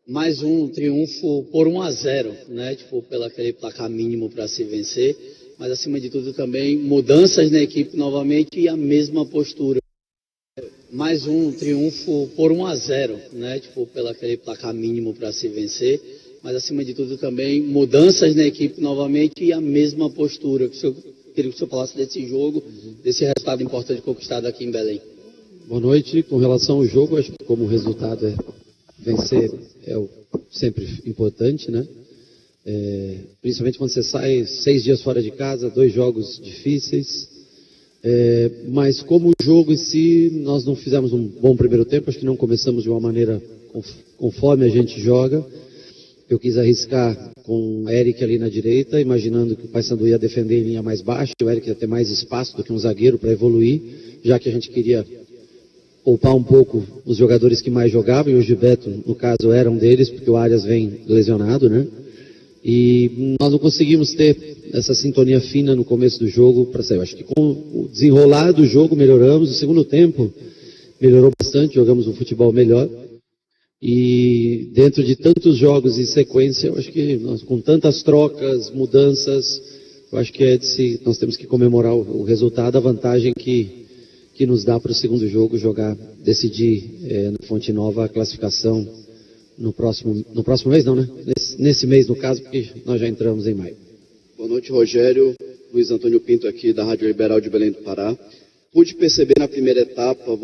Mais um triunfo por 1-0, né? Tipo, pelo aquele placar mínimo para se vencer, mas acima de tudo também mudanças na equipe novamente e a mesma postura. Mais um triunfo por 1-0, né? Tipo, pelo aquele placar mínimo para se vencer, mas acima de tudo também mudanças na equipe novamente e a mesma postura. Queria que o senhor falasse desse jogo, desse resultado importante conquistado aqui em Belém. Boa noite. Com relação ao jogo, acho que como o resultado é vencer, sempre importante, né? Principalmente quando você sai 6 dias fora de casa, 2 jogos difíceis. Mas como o jogo em si, nós não fizemos um bom primeiro tempo, acho que não começamos de uma maneira conforme a gente joga. Eu quis arriscar com o Eric ali na direita, imaginando que o Paysandu ia defender em linha mais baixa, o Eric ia ter mais espaço do que um zagueiro para evoluir, já que a gente queria poupar um pouco os jogadores que mais jogavam, e o Gilberto, no caso, era um deles, porque o Arias vem lesionado, né? E nós não conseguimos ter essa sintonia fina no começo do jogo para sair. Eu acho que com o desenrolar do jogo melhoramos, o segundo tempo melhorou bastante, jogamos um futebol melhor. E dentro de tantos jogos em sequência, eu acho que nós, com tantas trocas, mudanças, eu acho que nós temos que comemorar o resultado, a vantagem que nos dá para o segundo jogo decidir na Fonte Nova a classificação no próximo mês não, né? Nesse mês, no caso, porque nós já entramos em maio. Boa noite, Rogério. Luiz Antônio Pinto aqui da Rádio Liberal de Belém do Pará. Pude perceber na primeira etapa,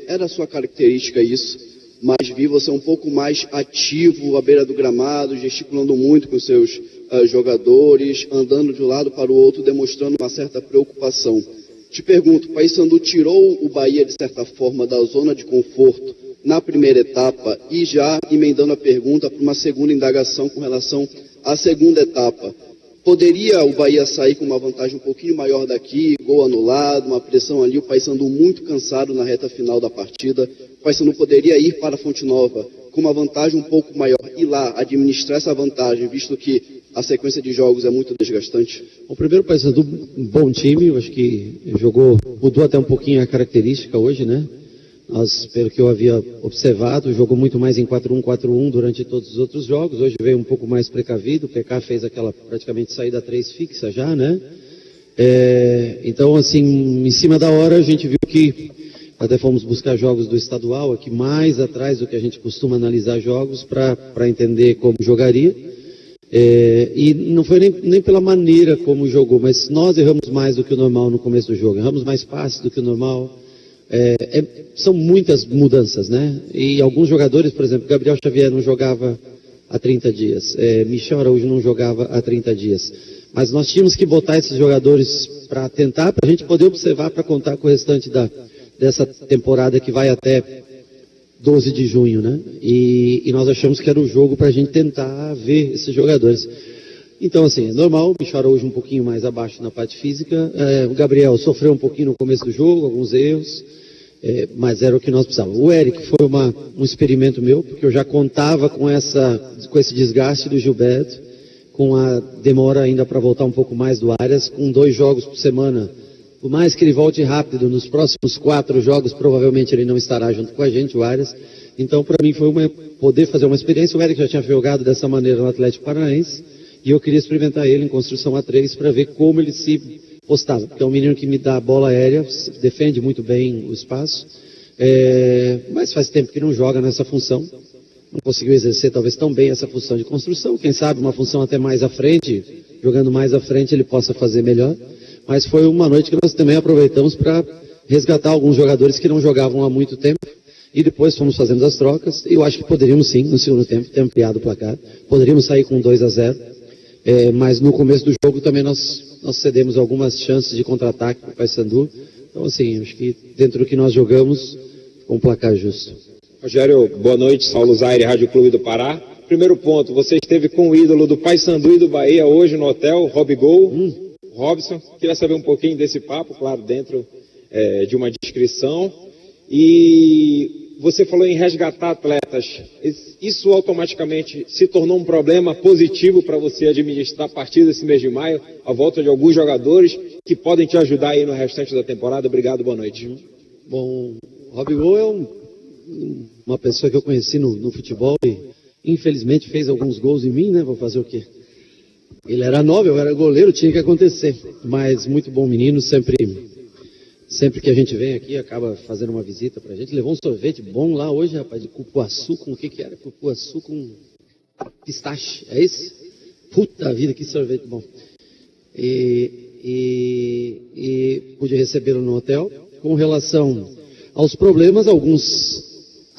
era a sua característica isso, mas vi você um pouco mais ativo à beira do gramado, gesticulando muito com seus jogadores, andando de um lado para o outro, demonstrando uma certa preocupação. Te pergunto, o Paysandu tirou o Bahia, de certa forma, da zona de conforto na primeira etapa e já emendando a pergunta para uma segunda indagação com relação à segunda etapa. Poderia o Bahia sair com uma vantagem um pouquinho maior daqui, gol anulado, uma pressão ali, o Paysandu muito cansado na reta final da partida, o Paysandu poderia ir para a Fonte Nova com uma vantagem um pouco maior e lá administrar essa vantagem, visto que a sequência de jogos é muito desgastante? O primeiro Paysandu, um bom time, eu acho que mudou até um pouquinho a característica hoje, né? Nós, pelo que eu havia observado, jogou muito mais em 4-1-4-1 durante todos os outros jogos. Hoje veio um pouco mais precavido. O PK fez aquela praticamente saída 3 fixa já, né? Então, assim, em cima da hora a gente viu que até fomos buscar jogos do estadual aqui mais atrás do que a gente costuma analisar jogos para entender como jogaria. E não foi nem pela maneira como jogou, mas nós erramos mais do que o normal no começo do jogo. Erramos mais passes do que o normal. São muitas mudanças, né? E alguns jogadores, por exemplo, Gabriel Xavier não jogava há 30 dias, Michel Araújo não jogava há 30 dias. Mas nós tínhamos que botar esses jogadores para a gente poder observar, para contar com o restante dessa temporada que vai até 12 de junho, né? E nós achamos que era o jogo para a gente tentar ver esses jogadores. Então, assim, é normal, o Michel Araújo um pouquinho mais abaixo na parte física, o Gabriel sofreu um pouquinho no começo do jogo, alguns erros, mas era o que nós precisávamos. O Eric foi um experimento meu, porque eu já contava com esse desgaste do Gilberto, com a demora ainda para voltar um pouco mais do Arias, com 2 jogos por semana. Por mais que ele volte rápido, nos próximos 4 jogos, provavelmente ele não estará junto com a gente, o Arias. Então, para mim, foi poder fazer uma experiência. O Eric já tinha jogado dessa maneira no Atlético Paranaense, e eu queria experimentar ele em construção A3 para ver como ele se postava, porque é um menino que me dá a bola aérea, defende muito bem o espaço, mas faz tempo que não joga nessa função, não conseguiu exercer talvez tão bem essa função de construção, quem sabe uma função até mais à frente, jogando mais à frente ele possa fazer melhor, mas foi uma noite que nós também aproveitamos para resgatar alguns jogadores que não jogavam há muito tempo, e depois fomos fazendo as trocas, e eu acho que poderíamos sim, no segundo tempo, ter ampliado o placar, poderíamos sair com 2-0, mas no começo do jogo também nós cedemos algumas chances de contra-ataque para o Paysandu. Então, assim, acho que dentro do que nós jogamos, com um placar justo. Rogério, boa noite. Saulo Zaire, Rádio Clube do Pará. Primeiro ponto, você esteve com o ídolo do Paysandu e do Bahia hoje no hotel, Robigol, Robson. Queria saber um pouquinho desse papo, claro, dentro de uma descrição. E você falou em resgatar atletas. Isso automaticamente se tornou um problema positivo para você administrar a partir desse mês de maio, a volta de alguns jogadores que podem te ajudar aí no restante da temporada. Obrigado, boa noite. Bom, o Robigol é uma pessoa que eu conheci no futebol e infelizmente fez alguns gols em mim, né? Vou fazer o quê? Ele era 9, eu era goleiro, tinha que acontecer. Mas muito bom menino, sempre que a gente vem aqui, acaba fazendo uma visita pra gente. Levou um sorvete bom lá hoje, rapaz, de cupuaçu com o que era? Cupuaçu com pistache, é isso? Puta vida, que sorvete bom. E pude recebê-lo no hotel. Com relação aos problemas, alguns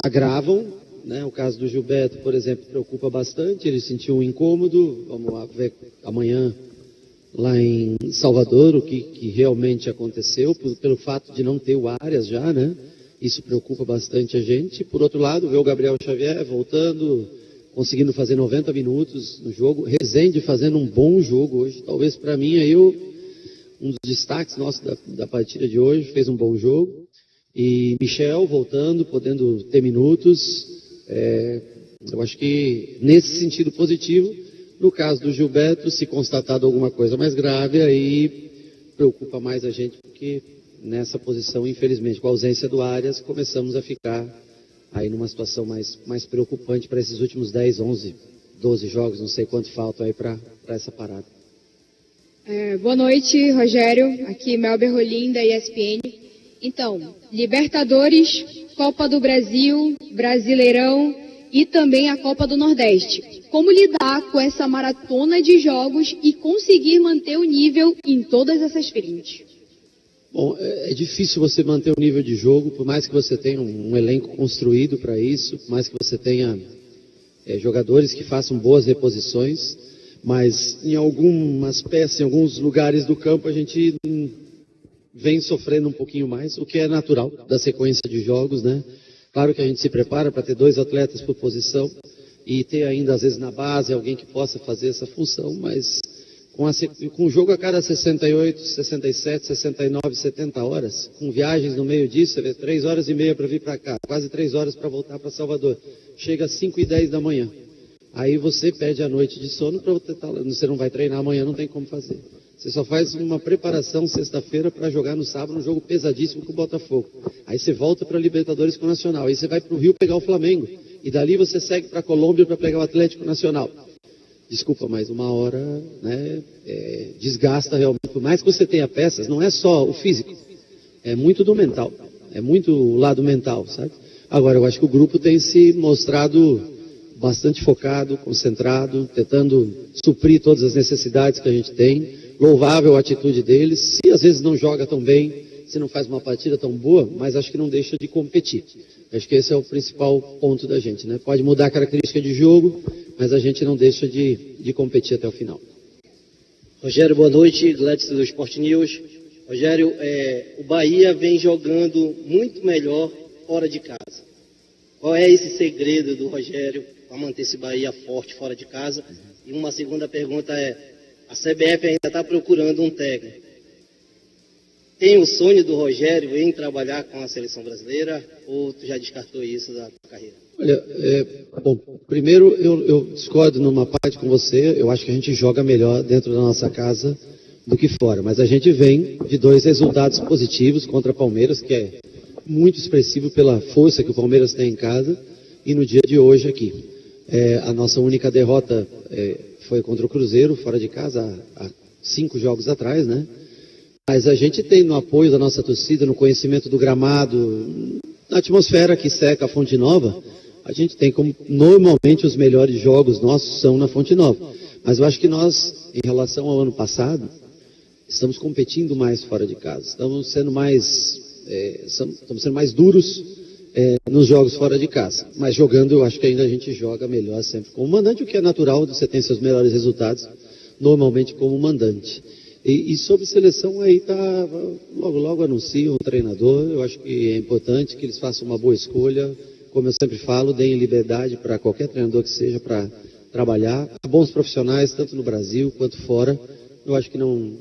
agravam, né? O caso do Gilberto, por exemplo, preocupa bastante. Ele sentiu um incômodo. Vamos lá ver amanhã lá em Salvador o que realmente aconteceu, pelo fato de não ter o Arias já, né? Isso preocupa bastante a gente. Por outro lado, ver o Gabriel Xavier voltando, conseguindo fazer 90 minutos no jogo. Rezende fazendo um bom jogo hoje. Talvez para mim, um dos destaques nossos da partida de hoje, fez um bom jogo. E Michel voltando, podendo ter minutos. Eu acho que nesse sentido positivo. No caso do Gilberto, se constatado alguma coisa mais grave, aí preocupa mais a gente, porque nessa posição, infelizmente, com a ausência do Arias, começamos a ficar aí numa situação mais preocupante para esses últimos 10, 11, 12 jogos, não sei quanto falta aí para essa parada. Boa noite, Rogério. Aqui Melber Rolim, da ESPN. Então, Libertadores, Copa do Brasil, Brasileirão e também a Copa do Nordeste. Como lidar com essa maratona de jogos e conseguir manter o nível em todas essas frentes? Bom, é difícil você manter o nível de jogo, por mais que você tenha um elenco construído para isso, por mais que você tenha jogadores que façam boas reposições, mas em algumas peças, em alguns lugares do campo, a gente vem sofrendo um pouquinho mais, o que é natural da sequência de jogos, né? Claro que a gente se prepara para ter 2 atletas por posição e ter ainda, às vezes, na base, alguém que possa fazer essa função, mas com o jogo a cada 68, 67, 69, 70 horas, com viagens no meio disso, você vê 3 horas e meia para vir para cá, quase 3 horas para voltar para Salvador, chega às 5h10 da manhã. Aí você perde a noite de sono para você não vai treinar amanhã, não tem como fazer. Você só faz uma preparação sexta-feira para jogar no sábado um jogo pesadíssimo com o Botafogo. Aí você volta para a Libertadores com o Nacional. Aí você vai para o Rio pegar o Flamengo. E dali você segue para a Colômbia para pegar o Atlético Nacional. Desculpa, mas uma hora, né, desgasta realmente. Por mais que você tenha peças, não é só o físico. É muito do mental. É muito o lado mental, sabe? Agora, eu acho que o grupo tem se mostrado bastante focado, concentrado, tentando suprir todas as necessidades que a gente tem. Louvável a atitude deles, se às vezes não joga tão bem, se não faz uma partida tão boa, mas acho que não deixa de competir. Acho que esse é o principal ponto da gente, né? Pode mudar a característica de jogo, mas a gente não deixa de competir até o final. Rogério, boa noite, Gladys do Sport News. Rogério, o Bahia vem jogando muito melhor fora de casa. Qual é esse segredo do Rogério para manter esse Bahia forte fora de casa? E uma segunda pergunta a CBF ainda está procurando um técnico. Tem o sonho do Rogério em trabalhar com a seleção brasileira ou tu já descartou isso da tua carreira? Olha, bom, primeiro eu discordo numa parte com você. Eu acho que a gente joga melhor dentro da nossa casa do que fora. Mas a gente vem de 2 resultados positivos contra Palmeiras, que é muito expressivo pela força que o Palmeiras tem em casa, e no dia de hoje aqui. A nossa única derrota foi contra o Cruzeiro, fora de casa, há 5 jogos atrás, né? Mas a gente tem no apoio da nossa torcida, no conhecimento do gramado, na atmosfera que seca a Fonte Nova, a gente tem como, normalmente, os melhores jogos nossos são na Fonte Nova. Mas eu acho que nós, em relação ao ano passado, estamos competindo mais fora de casa. Estamos sendo mais duros nos jogos fora de casa. Mas jogando, eu acho que ainda a gente joga melhor sempre como mandante, o que é natural, você tem seus melhores resultados, normalmente como mandante. E sobre seleção, aí tá, logo anuncia um treinador. Eu acho que é importante que eles façam uma boa escolha. Como eu sempre falo, deem liberdade para qualquer treinador que seja para trabalhar. Há bons profissionais, tanto no Brasil quanto fora. Eu acho que não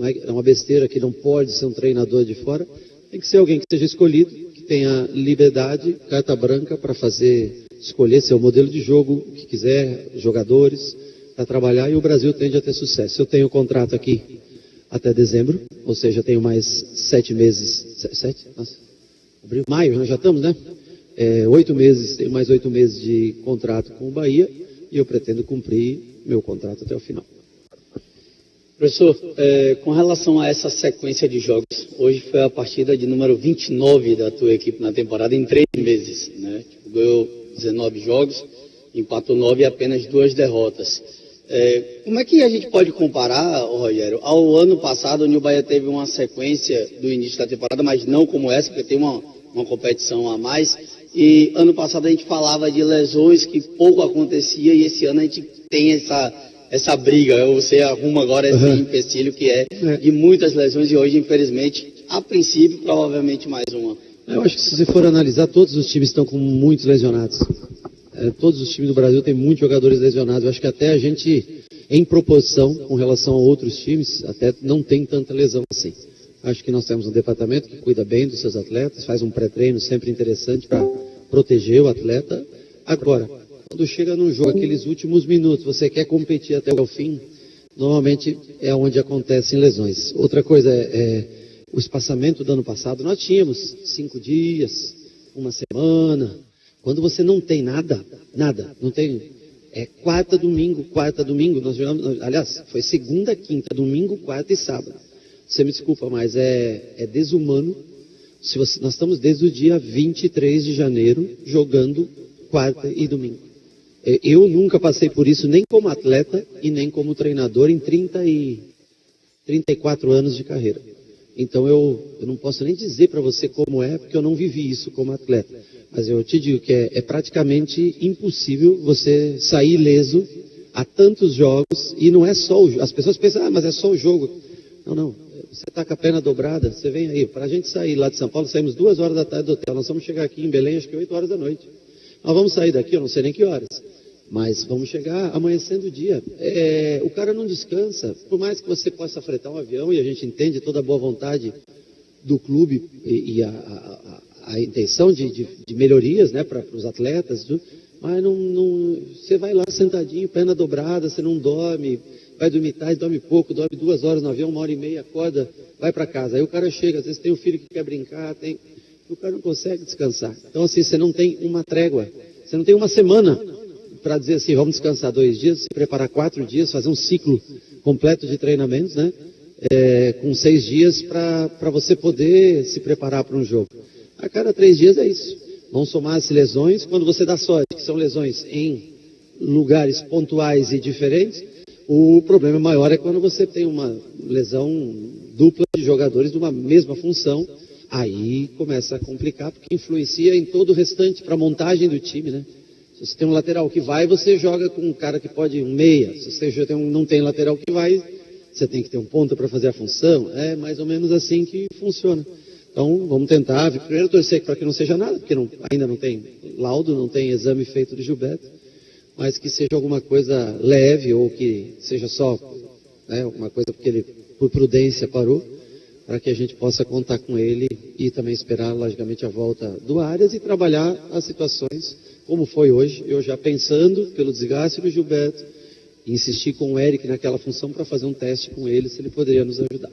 é uma besteira que não pode ser um treinador de fora. Tem que ser alguém que seja escolhido, que tenha liberdade, carta branca para escolher seu modelo de jogo, que quiser, jogadores, para trabalhar, e o Brasil tende a ter sucesso. Eu tenho contrato aqui até dezembro, ou seja, tenho mais 7 meses, 7? Nossa, abril, maio, nós já estamos, né? 8 meses, tenho mais 8 meses de contrato com o Bahia e eu pretendo cumprir meu contrato até o final. Professor, com relação a essa sequência de jogos, hoje foi a partida de número 29 da tua equipe na temporada em 3 meses, né? Ganhou 19 jogos, empatou 9 e apenas 2 derrotas. Como é que a gente pode comparar, Rogério, ao ano passado, onde o Bahia teve uma sequência do início da temporada, mas não como essa, porque tem uma competição a mais, e ano passado a gente falava de lesões que pouco acontecia, e esse ano a gente tem essa briga, você arruma agora esse empecilho que é de muitas lesões, e hoje, infelizmente, a princípio, provavelmente mais uma. Eu acho que se você for analisar, todos os times estão com muitos lesionados. Todos os times do Brasil têm muitos jogadores lesionados. Eu acho que até a gente, em proporção com relação a outros times, até não tem tanta lesão assim. Acho que nós temos um departamento que cuida bem dos seus atletas, faz um pré-treino sempre interessante para proteger o atleta. Agora, quando chega num jogo, aqueles últimos minutos, você quer competir até o fim, normalmente é onde acontecem lesões. Outra coisa o espaçamento do ano passado. Nós tínhamos 5 dias, uma semana. Quando você não tem nada, não tem... quarta, domingo, nós jogamos... Aliás, foi segunda, quinta, domingo, quarta e sábado. Você me desculpa, mas é desumano. Nós estamos desde o dia 23 de janeiro jogando quarta e domingo. Eu nunca passei por isso, nem como atleta e nem como treinador, em 34 anos de carreira. Então eu não posso nem dizer para você como é, porque eu não vivi isso como atleta. Mas eu te digo que é praticamente impossível você sair ileso a tantos jogos, e não é só o jogo. As pessoas pensam, mas é só o jogo. Não. Você está com a perna dobrada, você vem aí. Para a gente sair lá de São Paulo, saímos 2 horas da tarde do hotel. Nós vamos chegar aqui em Belém, acho que 8 horas da noite. Nós vamos sair daqui, eu não sei nem que horas. Mas vamos chegar amanhecendo o dia. O cara não descansa. Por mais que você possa fretar um avião, e a gente entende toda a boa vontade do clube e a intenção de melhorias, né, para os atletas, mas você vai lá sentadinho, perna dobrada, você não dorme, vai dormir tarde, dorme pouco, dorme 2 horas no avião, 1h30, acorda, vai para casa. Aí o cara chega, às vezes tem um filho que quer brincar, o cara não consegue descansar. Então assim, você não tem uma trégua, você não tem uma semana para dizer assim, vamos descansar 2 dias, se preparar 4 dias, fazer um ciclo completo de treinamentos, né? Com 6 dias para você poder se preparar para um jogo. A cada 3 dias é isso. Vão somar as lesões. Quando você dá sorte, que são lesões em lugares pontuais e diferentes, o problema maior é quando você tem uma lesão dupla de jogadores de uma mesma função. Aí começa a complicar, porque influencia em todo o restante para a montagem do time, né? Se você tem um lateral que vai, você joga com um cara que pode, um meia. Se você não tem lateral que vai, você tem que ter um ponta para fazer a função. É mais ou menos assim que funciona. Então, vamos tentar, primeiro torcer para que não seja nada, porque ainda não tem laudo, não tem exame feito de Gilberto, mas que seja alguma coisa leve, ou que seja só alguma coisa porque ele, por prudência, parou, para que a gente possa contar com ele e também esperar, logicamente, a volta do Arias e trabalhar as situações como foi hoje, eu já pensando pelo desgaste do Gilberto, insistir com o Eric naquela função para fazer um teste com ele, se ele poderia nos ajudar.